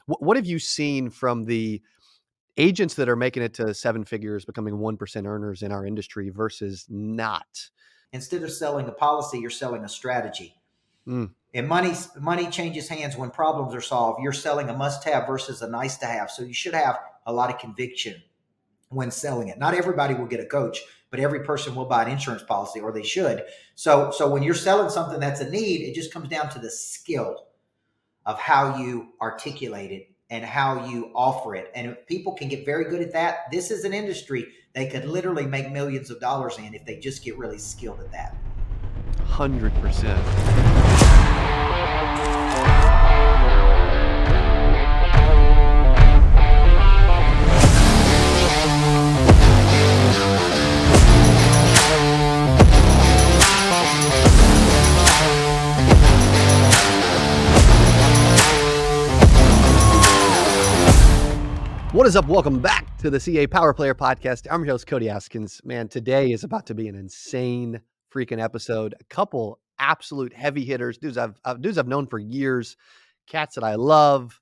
What have you seen from the agents that are making it to seven figures, becoming 1% earners in our industry versus not? Instead of selling a policy, you're selling a strategy. Mm. And money changes hands when problems are solved. You're selling a must-have versus a nice-to-have. So you should have a lot of conviction when selling it. Not everybody will get a coach, but every person will buy an insurance policy, or they should. So when you're selling something that's a need, it just comes down to the skill of how you articulate it and how you offer it. And if people can get very good at that, this is an industry they could literally make millions of dollars in if they just get really skilled at that. 100%. What is up? Welcome back to the CA Power Player Podcast. I'm your host, Cody Askins. Man, today is about to be an insane freaking episode. A couple absolute heavy hitters, dudes I've known for years, cats that I love,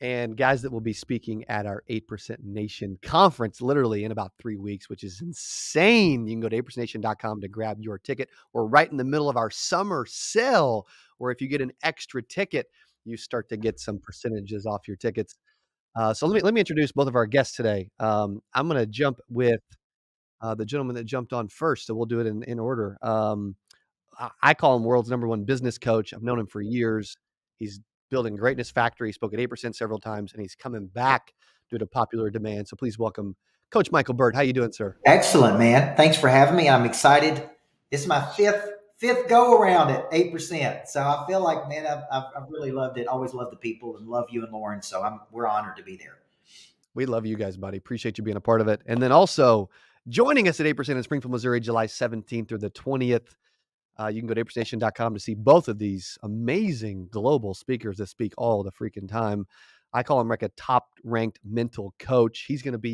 and guys that will be speaking at our 8% Nation conference literally in about 3 weeks, which is insane. You can go to 8%nation.com to grab your ticket. We're right in the middle of our summer sale, where if you get an extra ticket, you start to get some percentages off your tickets. So let me introduce both of our guests today. I'm going to jump with the gentleman that jumped on first, so we'll do it in order. I call him world's #1 business coach. I've known him for years. He's building Greatness Factory. He spoke at 8% several times, and he's coming back due to popular demand. So please welcome Coach Micheal Burt. How you doing, sir? Excellent, man. Thanks for having me. I'm excited. This is my fifth go around at 8%. So I feel like, man, I've really loved it. Always loved the people and love you and Lauren. So we're honored to be there. We love you guys, buddy. Appreciate you being a part of it. And then also joining us at 8% in Springfield, Missouri, July 17th through the 20th. You can go to 8%nation.com to see both of these amazing global speakers that speak all the freaking time. I call him like a top-ranked mental coach. He's going to be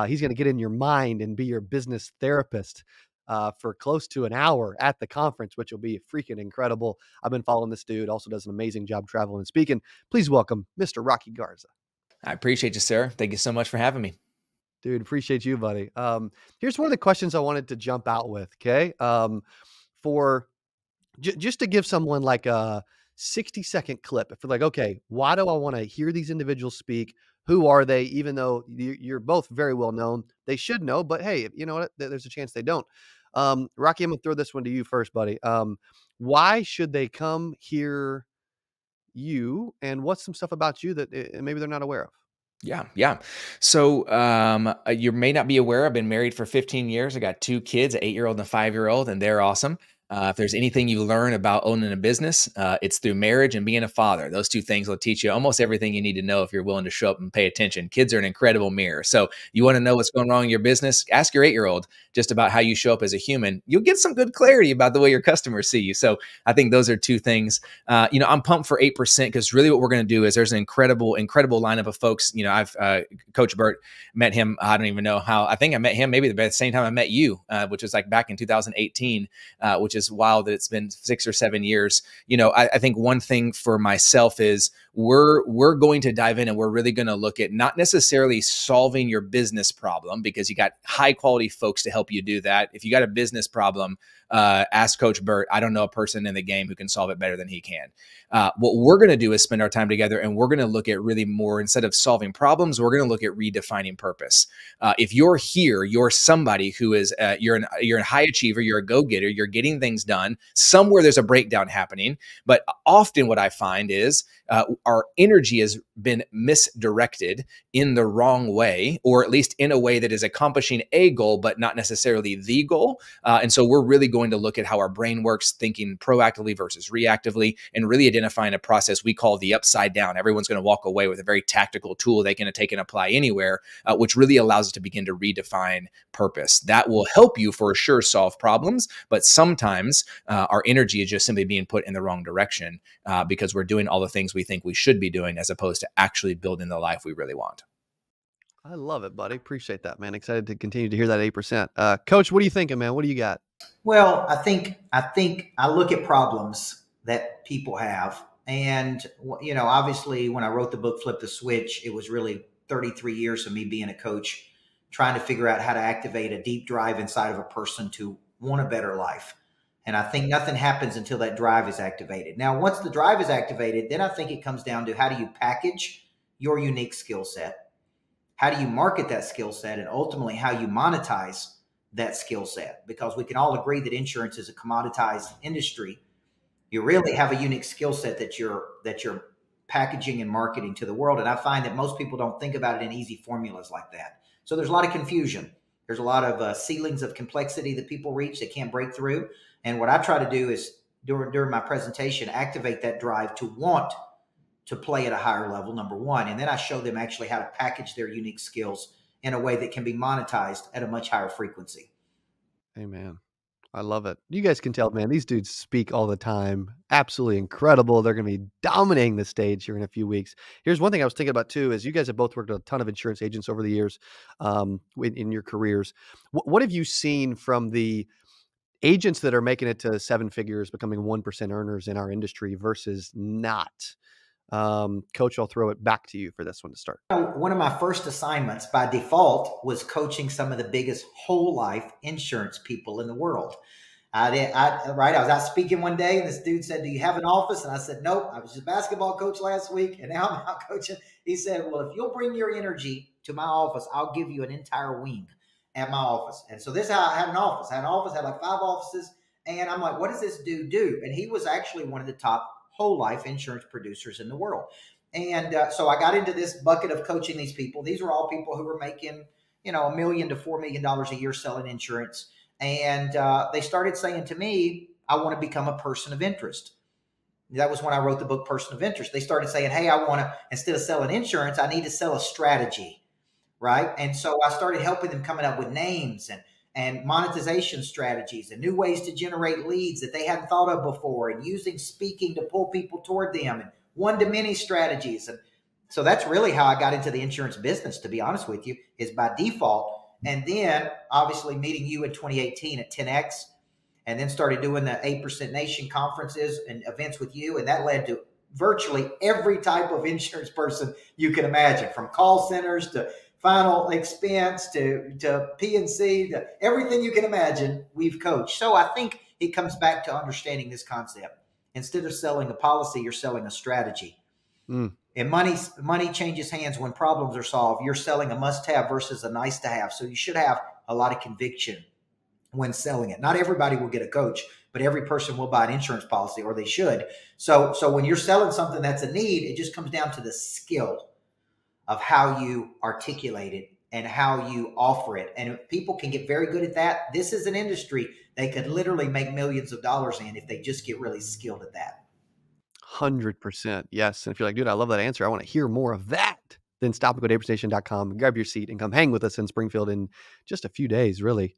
he's going to get in your mind and be your business therapist for close to an hour at the conference, which will be freaking incredible. I've been following this dude. Also does an amazing job traveling and speaking. Please welcome Mr. Rocky Garza. I appreciate you, sir. Thank you so much for having me. Dude, appreciate you, buddy. Here's one of the questions I wanted to jump out with, okay? Just to give someone like a 60-second clip. If you're like, okay, why do I want to hear these individuals speak? Who are they? Even though you're both very well known, they should know, but hey, you know what? There's a chance they don't. Rocky, I'm gonna throw this one to you first, buddy. Why should they come hear you, and what's some stuff about you that maybe they're not aware of? Yeah. So you may not be aware, I've been married for 15 years. I got 2 kids, an 8-year-old and a 5-year-old, and they're awesome. If there's anything you learn about owning a business, it's through marriage and being a father. Those 2 things will teach you almost everything you need to know if you're willing to show up and pay attention. Kids are an incredible mirror. So you want to know what's going wrong in your business? Ask your 8-year-old just about how you show up as a human. You'll get some good clarity about the way your customers see you. So I think those are 2 things. I'm pumped for 8% because really what we're going to do is there's an incredible lineup of folks. I've Coach Burt, met him. I don't even know how. I think I met him maybe the same time I met you, which was like back in 2018, which is wild that it's been 6 or 7 years. I think one thing for myself is we're going to dive in and we're really going to look at not necessarily solving your business problem, because you got high quality folks to help you do that. If you got a business problem, ask Coach Burt. I don't know a person in the game who can solve it better than he can. What we're going to do is spend our time together, and we're going to look at really more, instead of solving problems, we're going to look at redefining purpose. If you're here, you're somebody who is, you're a high achiever, you're a go-getter, you're getting things done. Somewhere there's a breakdown happening. But often what I find is our energy has been misdirected in the wrong way, or at least in a way that is accomplishing a goal, but not necessarily the goal. And so we're really going to look at how our brain works, thinking proactively versus reactively, and really identifying a process we call the upside down. Everyone's going to walk away with a very tactical tool they can take and apply anywhere, which really allows us to begin to redefine purpose. That will help you for sure solve problems, but sometimes our energy is just simply being put in the wrong direction because we're doing all the things we think we should be doing as opposed to actually building the life we really want. I love it, buddy. Appreciate that, man. Excited to continue to hear that 8%. Coach, what are you thinking, man? What do you got? Well, I think I look at problems that people have, And, you know, obviously when I wrote the book, Flip the Switch, it was really 33 years of me being a coach, trying to figure out how to activate a deep drive inside of a person to want a better life. And I think nothing happens until that drive is activated. Now, once the drive is activated, then I think it comes down to how do you package your unique skill set? How do you market that skill set? And ultimately, how you monetize that skill set? Because we can all agree that insurance is a commoditized industry. You really have a unique skill set that you're packaging and marketing to the world. And I find that most people don't think about it in easy formulas like that. So there's a lot of confusion. There's a lot of ceilings of complexity that people reach that can't break through. And what I try to do is during my presentation, activate that drive to want to play at a higher level, number one. And then I show them actually how to package their unique skills in a way that can be monetized at a much higher frequency. Amen. I love it. You guys can tell, man, these dudes speak all the time. Absolutely incredible. They're going to be dominating the stage here in a few weeks. Here's one thing I was thinking about too, is you guys have both worked with a ton of insurance agents over the years in your careers. What have you seen from the agents that are making it to seven figures, becoming 1% earners in our industry versus not? Coach, I'll throw it back to you for this one to start. One of my first assignments by default was coaching some of the biggest whole life insurance people in the world. I was out speaking one day and this dude said, "Do you have an office?" And I said, "Nope, I was just a basketball coach last week and now I'm out coaching." He said, "Well, if you'll bring your energy to my office, I'll give you an entire wing at my office." And so this is how I had an office. I had like 5 offices. And I'm like, what does this dude do? And he was actually one of the top whole life insurance producers in the world. And so I got into this bucket of coaching these people. These were all people who were making, you know, $1 million to $4 million a year selling insurance. And they started saying to me, "I want to become a person of interest." That was when I wrote the book, Person of Interest. They started saying, "Hey, I want to, instead of selling insurance, I need to sell a strategy." Right. And so I started helping them coming up with names and monetization strategies and new ways to generate leads that they hadn't thought of before, and using speaking to pull people toward them, and one-to-many strategies. And so that's really how I got into the insurance business, to be honest with you, is by default. And then obviously meeting you in 2018 at 10X, and then started doing the 8% Nation conferences and events with you. And that led to virtually every type of insurance person you can imagine, from call centers to final expense to P&C, to everything you can imagine, we've coached. So I think it comes back to understanding this concept. Instead of selling a policy, you're selling a strategy. And money changes hands when problems are solved. You're selling a must-have versus a nice-to-have. So you should have a lot of conviction when selling it. Not everybody will get a coach, but every person will buy an insurance policy, or they should. So when you're selling something that's a need, it just comes down to the skill of how you articulate it and how you offer it. And if people can get very good at that, this is an industry they could literally make millions of dollars in if they just get really skilled at that. 100%. Yes. And if you're like, "Dude, I love that answer, I want to hear more of that," then stop and go to apristation.com, grab your seat, and come hang with us in Springfield in just a few days, really.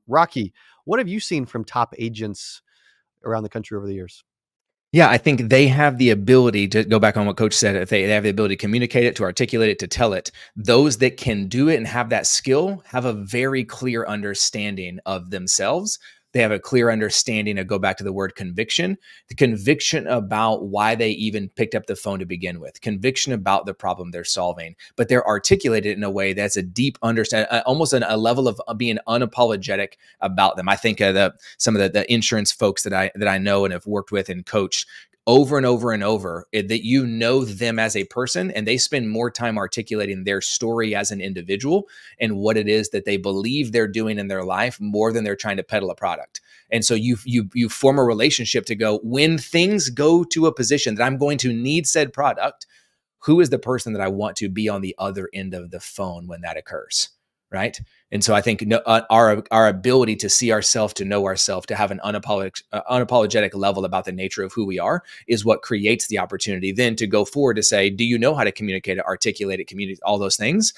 Rocky, what have you seen from top agents around the country over the years? Yeah, I think they have the ability to go back on what Coach said. If they have the ability to communicate it, to articulate it, to tell it. Those that can do it and have that skill have a very clear understanding of themselves. They have a clear understanding of, go back to the word conviction, the conviction about why they even picked up the phone to begin with, conviction about the problem they're solving, but they're articulated in a way that's a deep understanding, almost a level of being unapologetic about them. I think some of the insurance folks that I know and have worked with and coached over and over and over, that you know them as a person, and they spend more time articulating their story as an individual and what it is that they believe they're doing in their life, more than they're trying to peddle a product. And so you form a relationship to go, when things go to a position that I'm going to need said product, who is the person that I want to be on the other end of the phone when that occurs? Right. And so I think our ability to see ourselves, to know ourselves, to have an unapologetic level about the nature of who we are is what creates the opportunity then to go forward to say, do you know how to communicate it, articulate it, communicate all those things?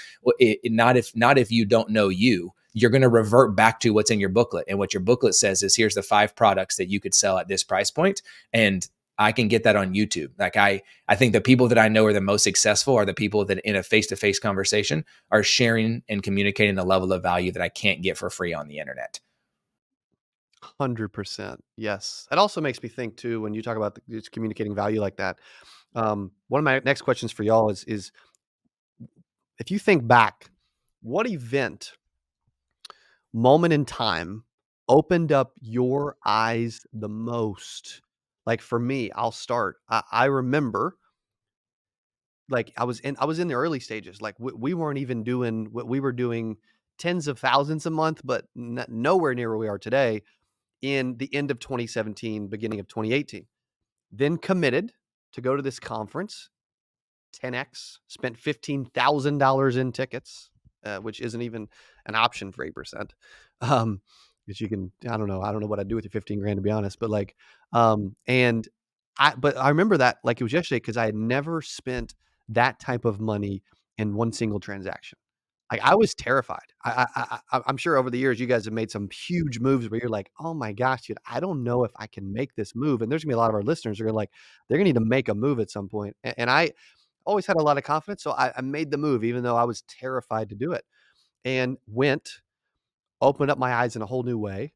Not if you don't know you. You're going to revert back to what's in your booklet. And what your booklet says is, here's the 5 products that you could sell at this price point. And I can get that on YouTube. Like I think the people that I know are the most successful are the people that in a face-to-face conversation are sharing and communicating a level of value that I can't get for free on the internet. 100%. Yes. It also makes me think too, when you talk about just communicating value like that. One of my next questions for y'all is if you think back, what event, moment in time opened up your eyes the most? Like for me, I'll start. I remember like I was in the early stages. Like we weren't even doing what we were doing tens of thousands a month, but nowhere near where we are today in the end of 2017, beginning of 2018. Then committed to go to this conference, 10x, spent $15,000 in tickets, which isn't even an option for 8%. Because you can, I don't know what I'd do with your 15 grand to be honest, but like, and but I remember that like it was yesterday because I had never spent that type of money in one single transaction. Like I was terrified. I'm sure over the years you guys have made some huge moves where you're like, oh my gosh, dude, I don't know if I can make this move. And there's gonna be a lot of our listeners who are like, they're gonna need to make a move at some point. And I always had a lot of confidence, so I made the move, even though I was terrified to do it. And opened up my eyes in a whole new way.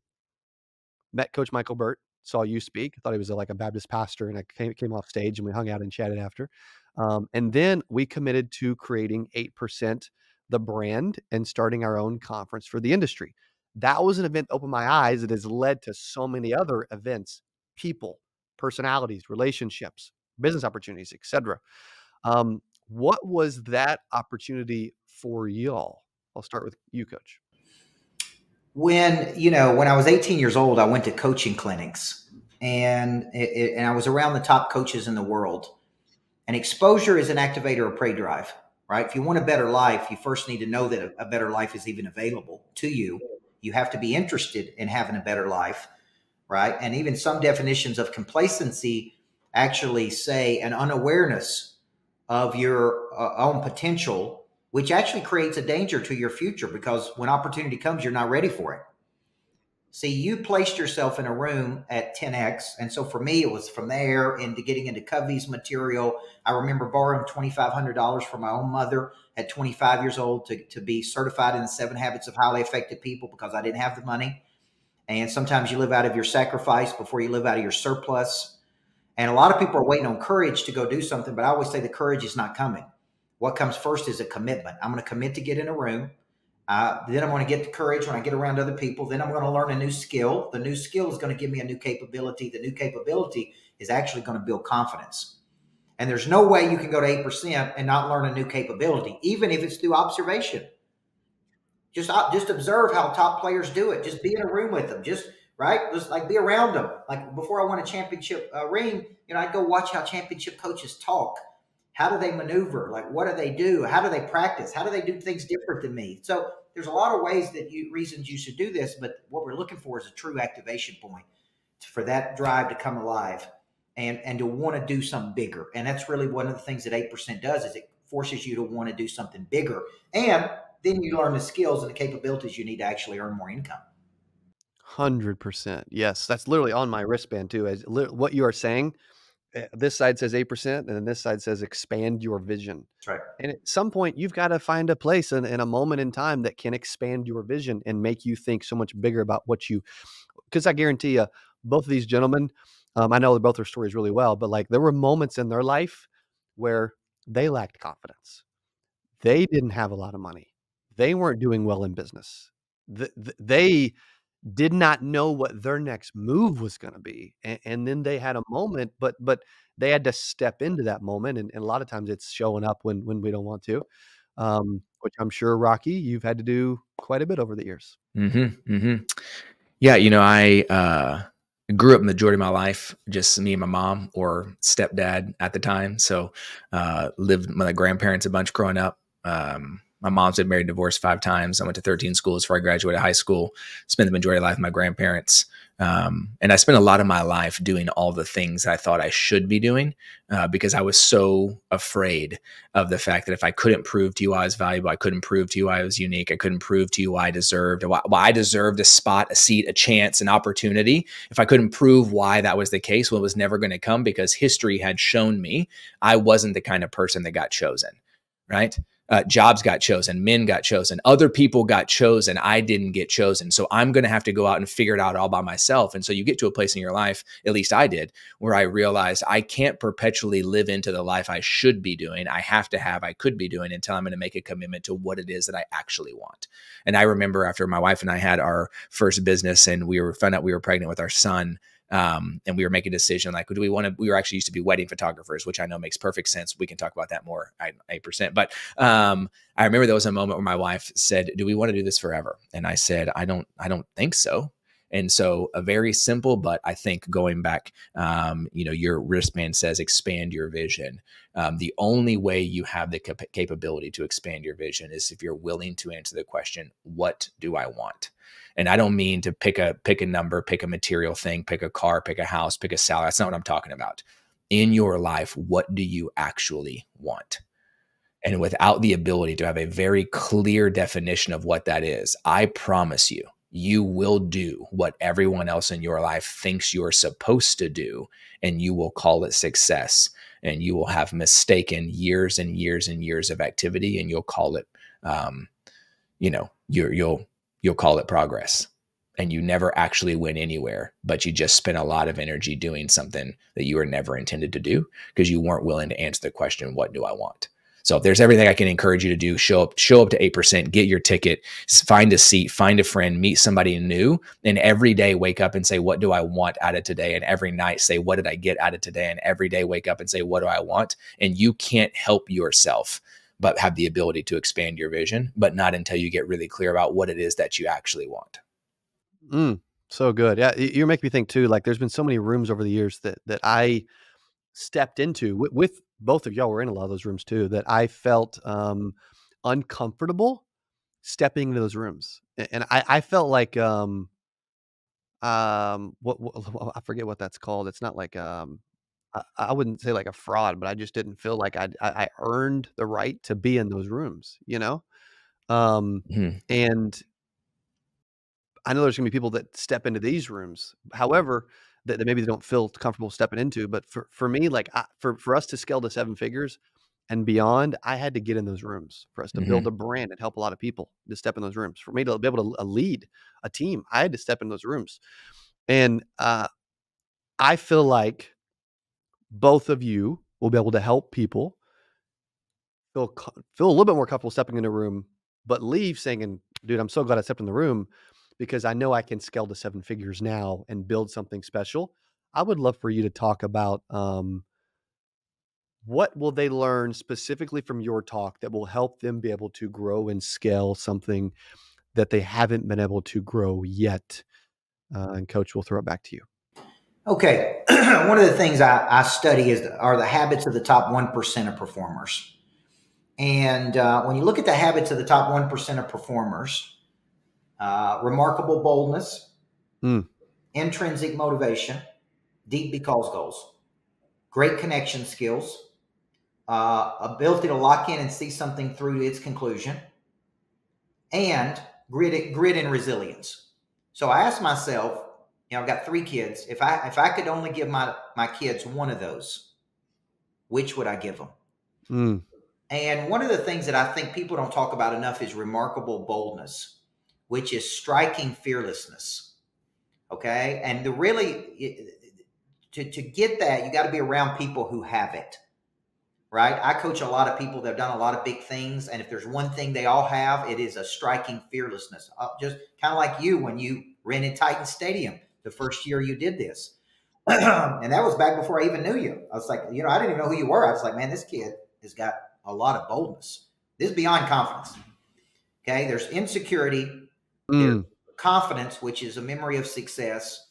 Met Coach Burt, saw you speak. I thought he was like a Baptist pastor, and I came off stage and we hung out and chatted after. And then we committed to creating 8%, the brand, and starting our own conference for the industry. That was an event that opened my eyes that has led to so many other events, people, personalities, relationships, business opportunities, etc. What was that opportunity for y'all? I'll start with you, Coach. When I was 18 years old, I went to coaching clinics, and I was around the top coaches in the world. And exposure is an activator of prey drive, right? If you want a better life, you first need to know that a better life is even available to you. You have to be interested in having a better life, right? And even some definitions of complacency actually say an unawareness of your own potential, which actually creates a danger to your future, because when opportunity comes, you're not ready for it. See, you placed yourself in a room at 10X. And so for me, it was from there into getting into Covey's material. I remember borrowing $2,500 from my own mother at 25 years old to be certified in the 7 Habits of Highly Effective People, because I didn't have the money. And sometimes you live out of your sacrifice before you live out of your surplus. And a lot of people are waiting on courage to go do something, but I always say the courage is not coming. What comes first is a commitment. I'm going to commit to get in a room. Then I'm going to get the courage when I get around other people. Then I'm going to learn a new skill. The new skill is going to give me a new capability. The new capability is actually going to build confidence. And there's no way you can go to 8% and not learn a new capability, even if it's through observation. Just observe how top players do it. Just be in a room with them. Just like be around them. Like before I won a championship ring, I'd go watch how championship coaches talk. How do they maneuver? Like, what do they do? How do they practice? How do they do things different than me? So there's a lot of ways reasons you should do this, but what we're looking for is a true activation point for that drive to come alive and to want to do something bigger. And that's really one of the things that 8% does, is it forces you to want to do something bigger. And then you learn the skills and the capabilities you need to actually earn more income. 100%. Yes. That's literally on my wristband too. As what you are saying, this side says 8% and then this side says expand your vision. That's right. And at some point you've got to find a place in a moment in time that can expand your vision and make you think so much bigger about because I guarantee you, both of these gentlemen, I know both their stories really well, but like there were moments in their life where they lacked confidence. They didn't have a lot of money. They weren't doing well in business. They did not know what their next move was going to be. And then they had a moment, but they had to step into that moment. And a lot of times it's showing up when we don't want to, which I'm sure, Rocky, you've had to do quite a bit over the years. Mm-hmm, mm-hmm. Yeah. I grew up in the majority of my life, just me and my mom or stepdad at the time. So lived with my grandparents a bunch growing up. My mom's been married and divorced 5 times. I went to 13 schools before I graduated high school, spent the majority of life with my grandparents. And I spent a lot of my life doing all the things I thought I should be doing because I was so afraid of the fact that if I couldn't prove to you I was valuable, I couldn't prove to you I was unique, I couldn't prove to you why I deserved a spot, a seat, a chance, an opportunity. If I couldn't prove why that was the case, well, it was never going to come because history had shown me I wasn't the kind of person that got chosen, right? jobs got chosen, men got chosen, other people got chosen. I didn't get chosen. So I'm going to have to go out and figure it out all by myself. And so you get to a place in your life, at least I did, where I realized I can't perpetually live into the life I should be doing. I could be doing until I'm going to make a commitment to what it is that I actually want. And I remember after my wife and I had our first business and found out we were pregnant with our son, and we were making a decision like, we were actually used to be wedding photographers, which I know makes perfect sense. We can talk about that more, 8%. But I remember there was a moment where my wife said, do we want to do this forever? And I said, I don't think so. And so a very simple, but I think going back, your wristband says expand your vision. The only way you have the capability to expand your vision is if you're willing to answer the question, what do I want? And I don't mean to pick a number, pick a material thing, pick a car, pick a house, pick a salary. That's not what I'm talking about. In your life, what do you actually want? And without the ability to have a very clear definition of what that is, I promise you, you will do what everyone else in your life thinks you're supposed to do, and you will call it success. And you will have mistaken years and years and years of activity, and you'll call it, you'll call it progress. And you never actually went anywhere, but you just spent a lot of energy doing something that you were never intended to do because you weren't willing to answer the question, what do I want? So if there's everything I can encourage you to do, show up to 8%, get your ticket, find a seat, find a friend, meet somebody new, and every day wake up and say, what do I want out of today? And every night say, what did I get out of today? And every day wake up and say, what do I want? And you can't help yourself but have the ability to expand your vision, but not until you get really clear about what it is that you actually want. So good. Yeah. You're making me think too, like there's been so many rooms over the years that I stepped into with both of y'all were in a lot of those rooms too, that I felt uncomfortable stepping into those rooms. And I felt like, what I forget what that's called. It's not like, I wouldn't say like a fraud, but I just didn't feel like I earned the right to be in those rooms, and I know there's gonna be people that step into these rooms. However, that maybe they don't feel comfortable stepping into, but for me, like for us to scale to 7 figures and beyond, I had to get in those rooms for us to build a brand and help a lot of people to step in those rooms. For me to be able to lead a team, I had to step in those rooms. And I feel like both of you will be able to help people feel a little bit more comfortable stepping in a room, but leave saying, dude, I'm so glad I stepped in the room because I know I can scale to 7 figures now and build something special. I would love for you to talk about what will they learn specifically from your talk that will help them be able to grow and scale something that they haven't been able to grow yet. And Coach, we'll throw it back to you. Okay. One of the things I study are the habits of the top 1% of performers. And when you look at the habits of the top 1% of performers, remarkable boldness, intrinsic motivation, deep because goals, great connection skills, ability to lock in and see something through to its conclusion, and grit and resilience. So I asked myself, I've got 3 kids. If I could only give my kids one of those, which would I give them? And one of the things that I think people don't talk about enough is remarkable boldness, which is striking fearlessness. Okay. And to get that, you got to be around people who have it, right? I coach a lot of people that have done a lot of big things. And if there's one thing they all have, it is a striking fearlessness. Just kind of like you, when you rented Titan Stadium the first year you did this. And that was back before I even knew you. I was like, I didn't even know who you were. I was like, man, this kid has got a lot of boldness. This is beyond confidence. Okay. There's insecurity, there's confidence, which is a memory of success.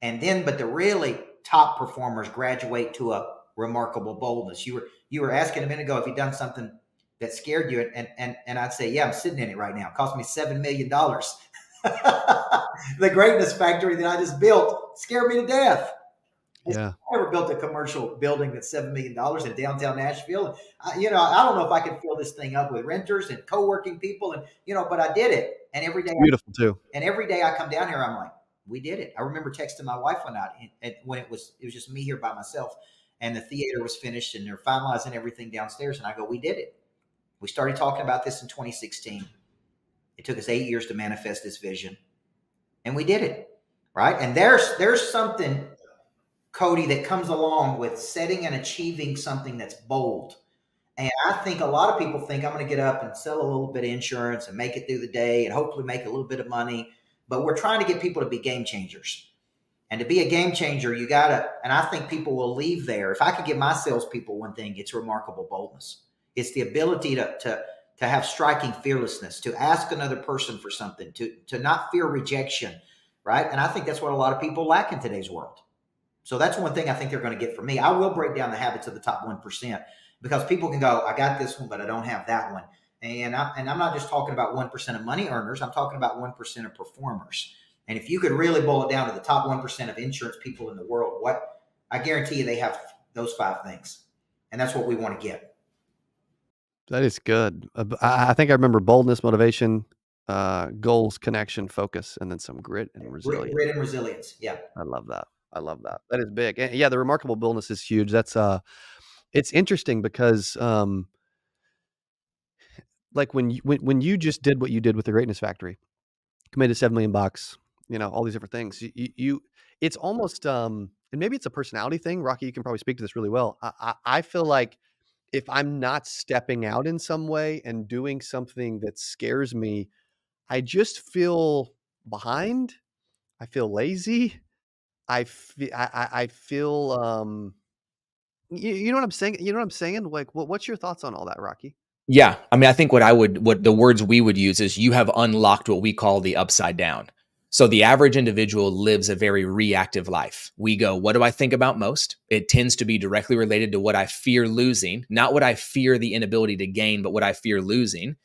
And then, but the really top performers graduate to a remarkable boldness. You were asking a minute ago if you'd done something that scared you. And I'd say, yeah, I'm sitting in it right now. It cost me $7 million. The greatness factory that I just built scared me to death. Yeah. I never built a commercial building that's $7 million in downtown Nashville. I don't know if I can fill this thing up with renters and co-working people, and but I did it. And every day, beautiful too. And every day I come down here, I'm like, we did it. I remember texting my wife one night, and when it was just me here by myself, and the theater was finished, and they're finalizing everything downstairs, and I go, we did it. We started talking about this in 2016. It took us 8 years to manifest this vision, and we did it, right? And there's something, Cody, that comes along with setting and achieving something that's bold. And I think a lot of people think I'm going to get up and sell a little bit of insurance and make it through the day and hopefully make a little bit of money. But we're trying to get people to be game changers. And to be a game changer, you got to, and I think people will leave there. If I could give my salespeople one thing, it's remarkable boldness. It's the ability to have striking fearlessness, to ask another person for something, to not fear rejection, right? And I think that's what a lot of people lack in today's world. So that's one thing I think they're going to get from me. I will break down the habits of the top 1%, because people can go, I got this one, but I don't have that one. And I'm not just talking about 1% of money earners. I'm talking about 1% of performers. And if you could really boil it down to the top 1% of insurance people in the world, I guarantee you they have those 5 things. And that's what we want to get. That is good. I think I remember boldness, motivation, goals, connection, focus, and then some grit and resilience. Grit and resilience. Yeah. I love that. I love that. That is big. And yeah, the remarkable boldness is huge. That's it's interesting because like when you just did what you did with the Greatness Factory, committed $7 million, all these different things. You it's almost and maybe it's a personality thing. Rocky, you can probably speak to this really well. I feel like if I'm not stepping out in some way and doing something that scares me, I just feel behind. I feel lazy. I feel you know what I'm saying? You know what I'm saying? Like, what's your thoughts on all that, Rocky? Yeah. I mean, I think what the words we would use is you have unlocked what we call the upside down. So the average individual lives a very reactive life. We go, what do I think about most? It tends to be directly related to what I fear losing, not what I fear the inability to gain, but what I fear losing.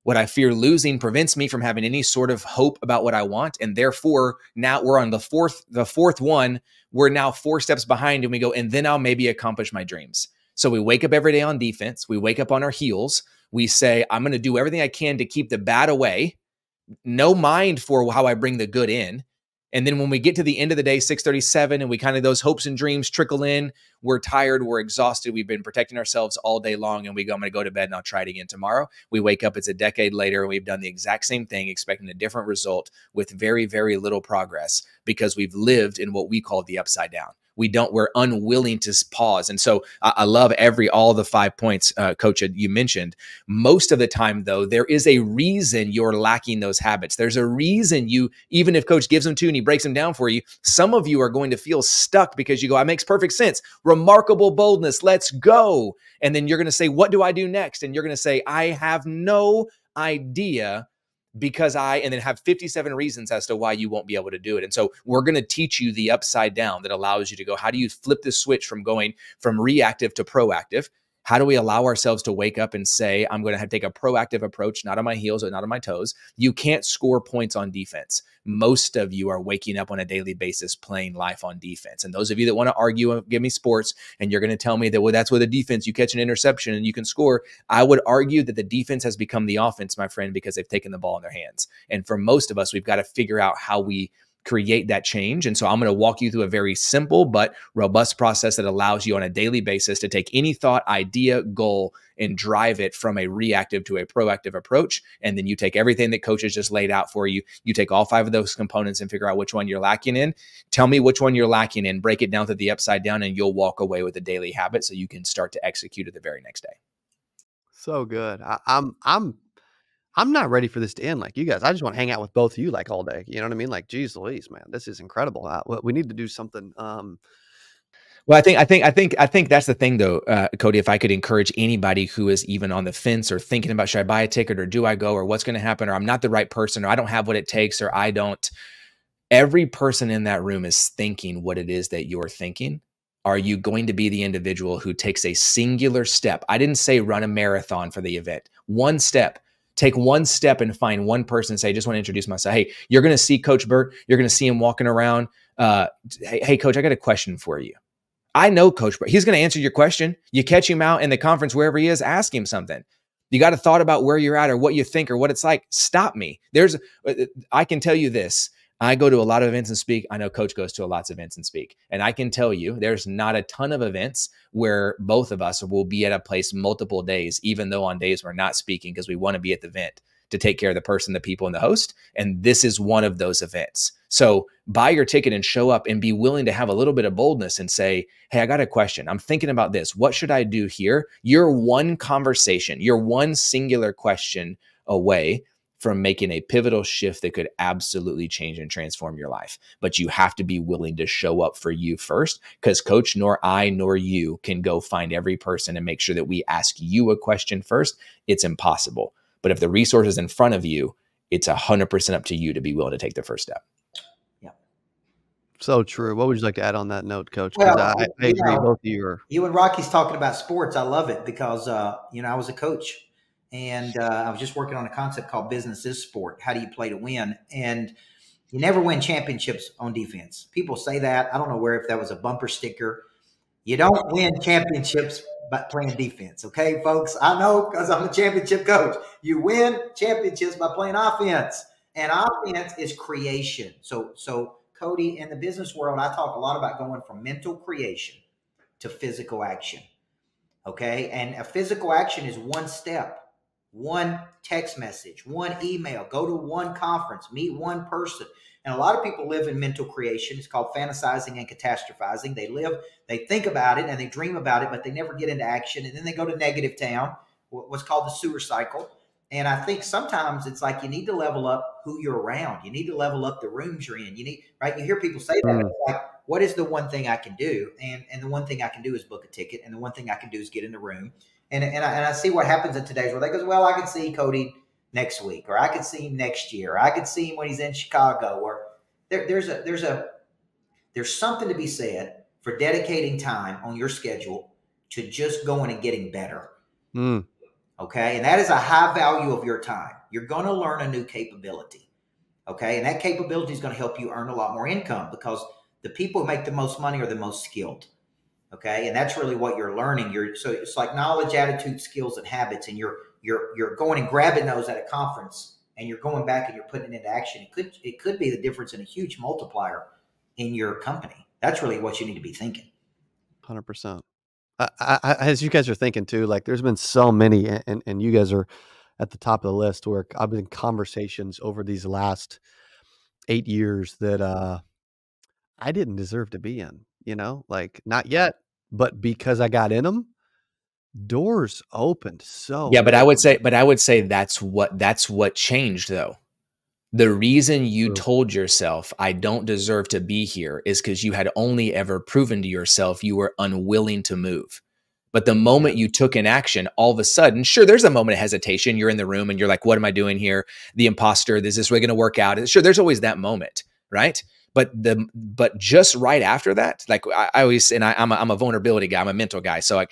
What I fear losing prevents me from having any sort of hope about what I want. And therefore, now we're on the fourth one. We're now 4 steps behind, and we go, and then I'll maybe accomplish my dreams. So we wake up every day on defense. We wake up on our heels. We say, I'm going to do everything I can to keep the bad away. No mind for how I bring the good in. And then when we get to the end of the day, 6:37, and we kind of, those hopes and dreams trickle in, we're tired, we're exhausted, we've been protecting ourselves all day long, and we go, I'm going to go to bed and I'll try it again tomorrow. We wake up, it's a decade later, and we've done the exact same thing, expecting a different result with very, very little progress, because we've lived in what we call the upside down. We're unwilling to pause. And so I love all the 5 points, Coach, you mentioned. Most of the time, though, there is a reason you're lacking those habits. There's a reason even if Coach gives them to you and he breaks them down for you, some of you are going to feel stuck because you go, it makes perfect sense. Remarkable boldness. Let's go. And then you're going to say, what do I do next? And you're going to say, I have no idea, and then have 57 reasons as to why you won't be able to do it. And so we're going to teach you the upside down that allows you to go, how do you flip the switch from going from reactive to proactive? How do we allow ourselves to wake up and say, I'm going to have to take a proactive approach, not on my heels or not on my toes? You can't score points on defense. Most of you are waking up on a daily basis playing life on defense. And those of you that want to argue, give me sports, and you're going to tell me that, well, that's with a defense, you catch an interception and you can score. I would argue that the defense has become the offense, my friend, because they've taken the ball in their hands. And for most of us, we've got to figure out how we create that change. And so I'm going to walk you through a very simple but robust process that allows you on a daily basis to take any thought, idea, goal, and drive it from a reactive to a proactive approach. And then you take everything that Coach has just laid out for you. You take all 5 of those components and figure out which one you're lacking in. Tell me which one you're lacking in, break it down to the upside down, and you'll walk away with a daily habit so you can start to execute it the very next day. So good. I'm not ready for this to end like you guys. I just want to hang out with both of you like all day. You know what I mean? Like, geez Louise, man, this is incredible. We need to do something. Well, I think that's the thing though, Cody, if I could encourage anybody who is even on the fence or thinking about, should I buy a ticket or do I go, or what's going to happen, or I'm not the right person, or I don't have what it takes, or I don't. Every person in that room is thinking what it is that you're thinking. Are you going to be the individual who takes a singular step? I didn't say run a marathon for the event. One step. Take one step and find one person and say, I just want to introduce myself. Hey, you're going to see Coach Burt. You're going to see him walking around. Hey, Coach, I got a question for you. I know Coach Burt. He's going to answer your question. You catch him out in the conference, wherever he is, ask him something. You got a thought about where you're at or what you think or what it's like. Stop me. I can tell you this. I go to a lot of events and speak. I know Coach goes to lots of events and speak. And I can tell you there's not a ton of events where both of us will be at a place multiple days, even though on days we're not speaking, because we want to be at the event to take care of the person, the people, and the host. And this is one of those events. So buy your ticket and show up and be willing to have a little bit of boldness and say, hey, I got a question. I'm thinking about this. What should I do here? You're one conversation, you're one singular question away from making a pivotal shift that could absolutely change and transform your life. But you have to be willing to show up for you first, because Coach nor I nor you can go find every person and make sure that we ask you a question first. It's impossible. But if the resource is in front of you, it's 100% up to you to be willing to take the first step. Yeah. So true. What would you like to add on that note, Coach? Well, Because I agree, both of you are. You and Rocky's talking about sports. I love it because, I was a coach, and I was just working on a concept called business is sport. How do you play to win? And you never win championships on defense. People say that. I don't know if that was a bumper sticker. You don't win championships by playing defense. Okay, folks? I know because I'm a championship coach. You win championships by playing offense. And offense is creation. So Cody, in the business world, I talk a lot about going from mental creation to physical action. Okay? And a physical action is one step. One text message, one email, go to one conference, meet one person. And a lot of people live in mental creation. It's called fantasizing and catastrophizing. They think about it and they dream about it, but they never get into action. And then they go to negative town, what's called the sewer cycle. And I think sometimes it's like you need to level up who you're around. You need to level up the rooms you're in. You hear people say that. It's like, what is the one thing I can do? And the one thing I can do is book a ticket. And the one thing I can do is get in the room. And I see what happens in today's world. They go, well, I can see Cody next week, or I could see him next year, or I could see him when he's in Chicago. Or there's something to be said for dedicating time on your schedule to just going and getting better. Okay, and that is a high value of your time. You're going to learn a new capability. Okay, and that capability is going to help you earn a lot more income, because the people who make the most money are the most skilled. Okay. And that's really what you're learning. So it's like knowledge, attitude, skills, and habits. And you're going and grabbing those at a conference, and you're going back and you're putting it into action. It could be the difference in a huge multiplier in your company. That's really what you need to be thinking. 100%. As you guys are thinking too, like there's been so many, and you guys are at the top of the list, where I've been in conversations over these last 8 years that I didn't deserve to be in, like not yet, but because I got in them, doors opened. So yeah, but I would say that's what changed though. The reason you told yourself I don't deserve to be here is because you had only ever proven to yourself you were unwilling to move. But the moment you took an action, all of a sudden, sure, there's a moment of hesitation. You're in the room and you're like, what am I doing here? The imposter, is this really going to work out? Sure, there's always that moment, right? But just right after that, like I always, and I'm a vulnerability guy, I'm a mental guy. So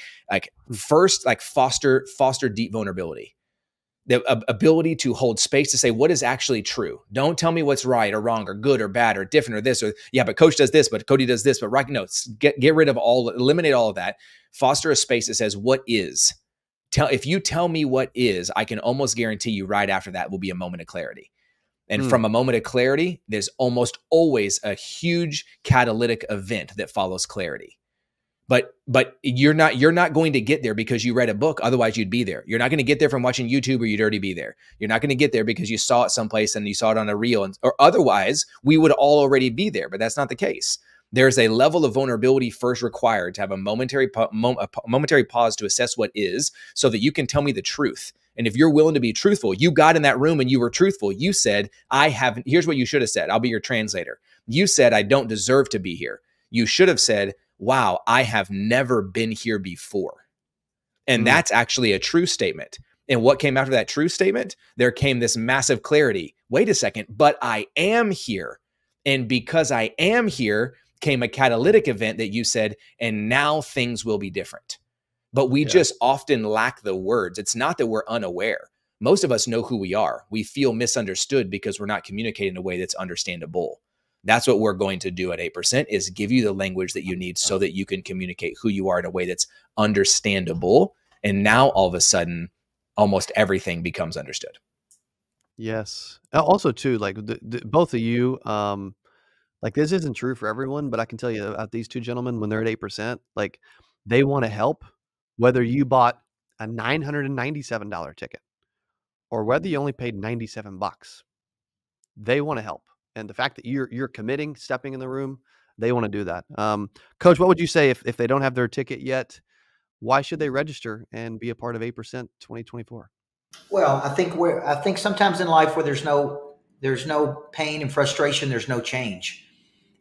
first foster deep vulnerability. The ability to hold space to say what is actually true. Don't tell me what's right or wrong or good or bad or different or this or yeah, but Coach does this, but Cody does this, but right. No, get rid of eliminate all of that. Foster a space that says what is. If you tell me what is, I can almost guarantee you right after that will be a moment of clarity. And from a moment of clarity, there's almost always a huge catalytic event that follows clarity. But you're not going to get there because you read a book. Otherwise, you'd be there. You're not going to get there from watching YouTube, or you'd already be there. You're not going to get there because you saw it someplace and you saw it on a reel, or otherwise we would all already be there. But that's not the case. There's a level of vulnerability first required to have a momentary pause to assess what is, so that you can tell me the truth. And if you're willing to be truthful, you got in that room and you were truthful. You said, here's what you should have said. I'll be your translator. You said, I don't deserve to be here. You should have said, wow, I have never been here before. And that's actually a true statement. And what came after that true statement? There came this massive clarity. Wait a second, but I am here. And because I am here came a catalytic event that you said, and now things will be different. But we just often lack the words. It's not that we're unaware. Most of us know who we are. We feel misunderstood because we're not communicating in a way that's understandable. That's what we're going to do at 8%, is give you the language that you need so that you can communicate who you are in a way that's understandable. And now all of a sudden, almost everything becomes understood. Yes. Also too, like both of you, like this isn't true for everyone, but I can tell you about these two gentlemen when they're at 8%, like they want to help, whether you bought a $997 ticket or whether you only paid 97 bucks. They want to help. And the fact that you're committing, stepping in the room, they want to do that. Coach, what would you say if they don't have their ticket yet? Why should they register and be a part of 8% 2024? Well, I think sometimes in life where there's no pain and frustration, there's no change.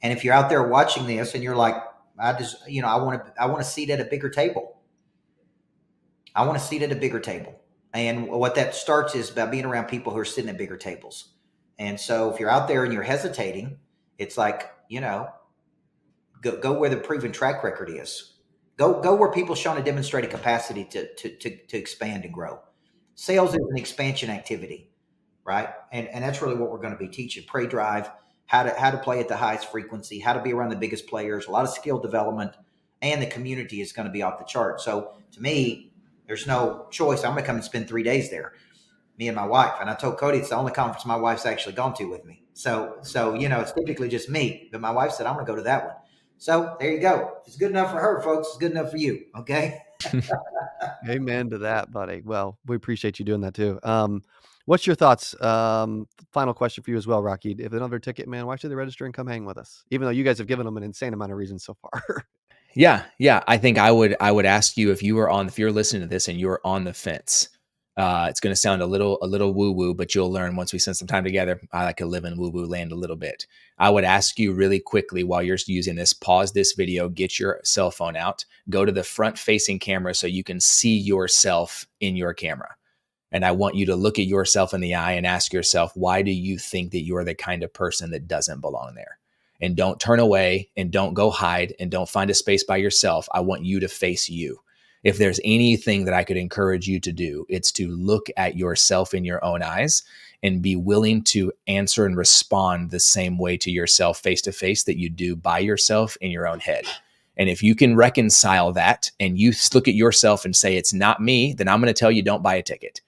And if you're out there watching this and you're like, I want a seat at a bigger table. I want a seat at a bigger table. And what that starts is by being around people who are sitting at bigger tables. And so if you're out there and you're hesitating, it's like, go where the proven track record is. Go where people shown a demonstrated capacity to expand and grow. Sales is an expansion activity, right? And that's really what we're going to be teaching. Pre-drive, how to play at the highest frequency, how to be around the biggest players, a lot of skill development, and the community is going to be off the chart. So to me, there's no choice. I'm going to come and spend 3 days there, me and my wife. And I told Cody it's the only conference my wife's actually gone to with me. So it's typically just me, but my wife said I'm going to go to that one. So there you go. If it's good enough for her, folks, it's good enough for you. Okay. Amen to that, buddy. Well, we appreciate you doing that too. What's your thoughts? Final question for you as well, Rocky. If they don't have their ticket, man, why should they register and come hang with us? Even though you guys have given them an insane amount of reasons so far. Yeah. I think I would ask you if you're listening to this and you're on the fence. It's going to sound a little woo woo, but you'll learn once we spend some time together. I like to live in woo woo land a little bit. I would ask you really quickly while you're using this, pause this video, get your cell phone out, go to the front facing camera so you can see yourself in your camera. And I want you to look at yourself in the eye and ask yourself, why do you think that you're the kind of person that doesn't belong there? And don't turn away and don't go hide and don't find a space by yourself. I want you to face you. If there's anything that I could encourage you to do, it's to look at yourself in your own eyes and be willing to answer and respond the same way to yourself face to face that you do by yourself in your own head. And if you can reconcile that and you look at yourself and say, it's not me, then I'm going to tell you, don't buy a ticket.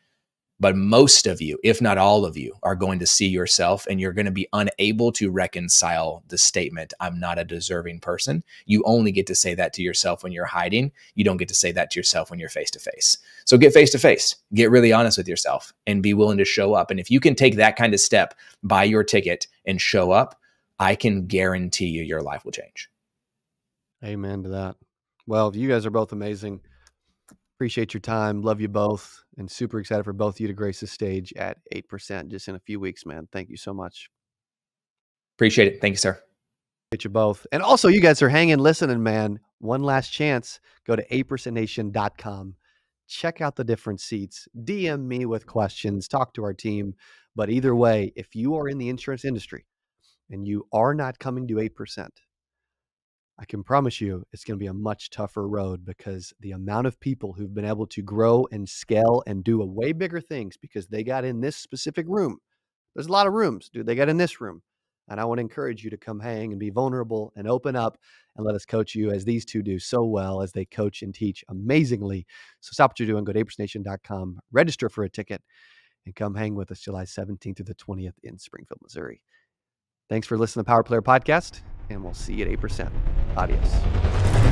But most of you, if not all of you, are going to see yourself and you're going to be unable to reconcile the statement, I'm not a deserving person. You only get to say that to yourself when you're hiding. You don't get to say that to yourself when you're face to face. So get face to face, get really honest with yourself and be willing to show up. And if you can take that kind of step, buy your ticket and show up, I can guarantee you your life will change. Amen to that. Well, you guys are both amazing. Appreciate your time. Love you both. And super excited for both of you to grace the stage at 8% just in a few weeks, man. Thank you so much. Appreciate it. Thank you, sir. Appreciate you both. And also, you guys are hanging, listening, man. One last chance. Go to 8percentnation.com. Check out the different seats. DM me with questions. Talk to our team. But either way, if you are in the insurance industry and you are not coming to 8%, I can promise you it's going to be a much tougher road because the amount of people who've been able to grow and scale and do a way bigger things because they got in this specific room. There's a lot of rooms, dude. They got in this room. And I want to encourage you to come hang and be vulnerable and open up and let us coach you as these two do so well as they coach and teach amazingly. So stop what you're doing. Go to 8percentnation.com, register for a ticket, and come hang with us July 17th through the 20th in Springfield, Missouri. Thanks for listening to the Power Player Podcast, and we'll see you at 8%. Adios.